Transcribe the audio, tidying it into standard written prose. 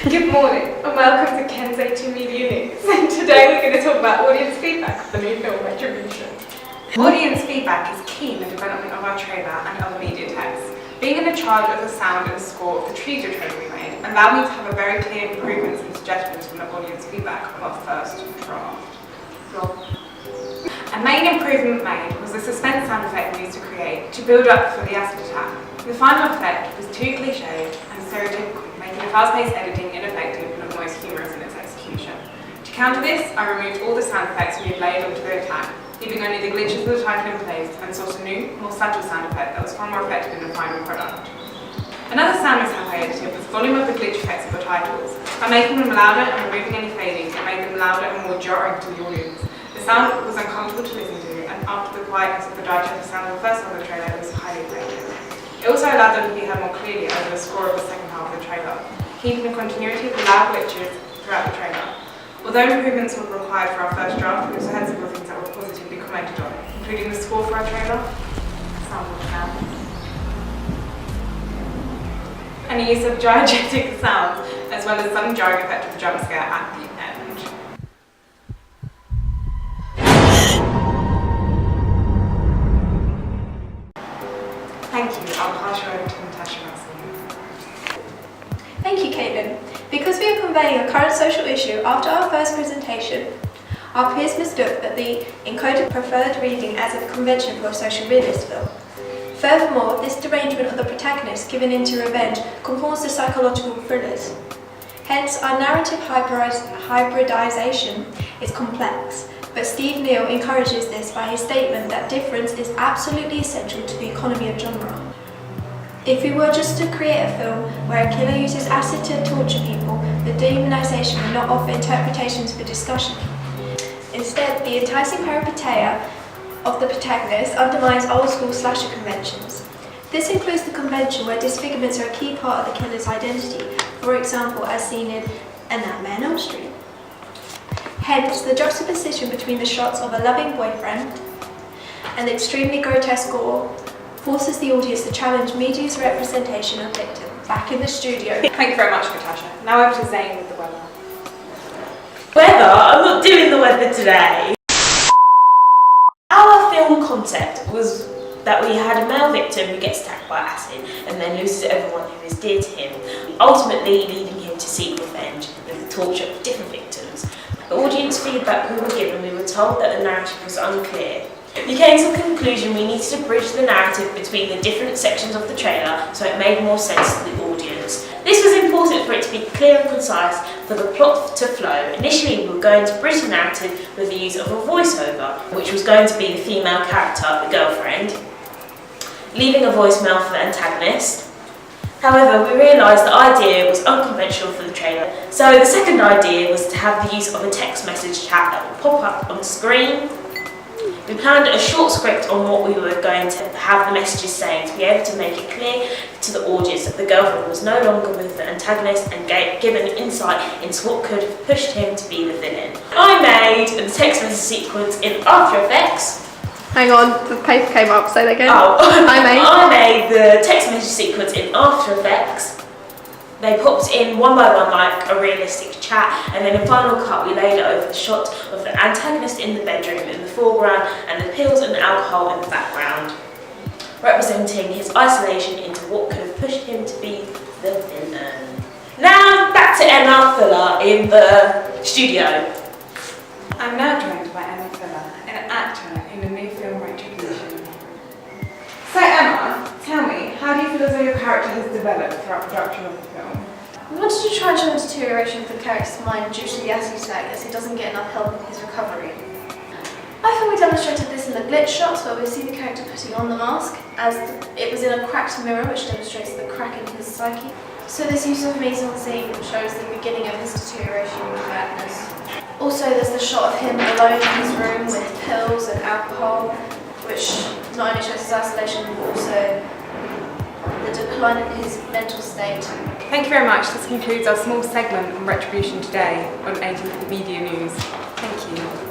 Good morning and welcome to Ken's A2 Media News. And today we're going to talk about audience feedback for the new film Retribution. Audience feedback is key in the development of our trailer and other media texts. Being in charge of the sound and score of the Treasure trailer we made allowed me to have a very clear improvements and suggestions from the audience feedback of our first draft. A main improvement made was the suspense sound effect we used to create to build up for the acid attack. The final effect was too cliched and stereotypical, making the fast-paced editing ineffective and almost humorous in its execution. To counter this, I removed all the sound effects we had laid onto the attack, leaving only the glitches of the title in place and sought a new, more subtle sound effect that was far more effective in the final product. Another sound mishap I edited was the volume of the glitch effects of the titles. By making them louder and removing any fading, it made them louder and more jarring to the audience. The sound was uncomfortable to listen to, and after the quietness of the digestive sound of the first half of the trailer, it was highly effective. It also allowed them to be heard more clearly over the score of the second half of the trailer, keeping the continuity of the loud glitches throughout the trailer. Although improvements were required for our first draft, we also had several things that were positively commented on, including the score for our trailer, and the use of diegetic sounds, as well as some jarring effect of the jump scare at the end. Thank you. I'll pass you over to Natasha Russell. Thank you, Caitlin. Because we are conveying a current social issue after our first presentation, our peers mistook that the encoded preferred reading as a convention for a social realist film. Furthermore, this derangement of the protagonist given into revenge conforms to psychological thrillers. Hence, our narrative hybridization is complex, but Steve Neill encourages this by his statement that difference is absolutely essential to the economy of genre. If we were just to create a film where a killer uses acid to torture people, the demonization would not offer interpretations for discussion. Instead, the enticing peripeteia of the protagonist undermines old-school slasher conventions. This includes the convention where disfigurements are a key part of the killer's identity, for example, as seen in A Nightmare on Elm Street. Hence, the juxtaposition between the shots of a loving boyfriend and extremely grotesque gore forces the audience to challenge media's representation of victim. Back in the studio. Thank you very much, Natasha. Now over to Zane with the weather. Weather? I'm not doing the weather today. Our film concept was that we had a male victim who gets attacked by acid and then loses everyone who is dear to him, ultimately leading him to seek revenge with the torture of different victims. The audience feedback we were given, we were told that the narrative was unclear. We came to the conclusion we needed to bridge the narrative between the different sections of the trailer so it made more sense to the audience. This was important for it to be clear and concise for the plot to flow. Initially we were going to bridge the narrative with the use of a voiceover, which was going to be the female character, the girlfriend, leaving a voicemail for the antagonist. However, we realised the idea was unconventional for the trailer, so the second idea was to have the use of a text message chat that would pop up on the screen. We planned a short script on what we were going to have the messages saying to be able to make it clear to the audience that the girlfriend was no longer with the antagonist and given insight into what could have pushed him to be the villain. I made a text message sequence in After Effects. Hang on, the paper came up, say that again. I made the text message sequence in After Effects. They popped in one by one like a realistic chat, and then in Final Cut we laid it over the shot of the antagonist in the bedroom in the foreground and the pills and alcohol in the background, representing his isolation into what could have pushed him to be the villain. Now back to Emma Fuller in the studio. I'm now joined by Emma Fuller, an actor in the new film Retribution. So Emma, tell me, how do you feel as though your character has developed throughout production of the film? We wanted to try and show the deterioration of the character's mind due to the acid attack as he doesn't get enough help in his recovery. I think we demonstrated this in the glitch shots where we see the character putting on the mask as it was in a cracked mirror which demonstrates the crack in his psyche. So this use of mise-en-scene shows the beginning of his deterioration with madness. Also there's the shot of him alone in his room with pills and alcohol, which not only shows his isolation but also the decline in his mental state. Thank you very much. This concludes our small segment on Retribution today on A2 Media News. Thank you.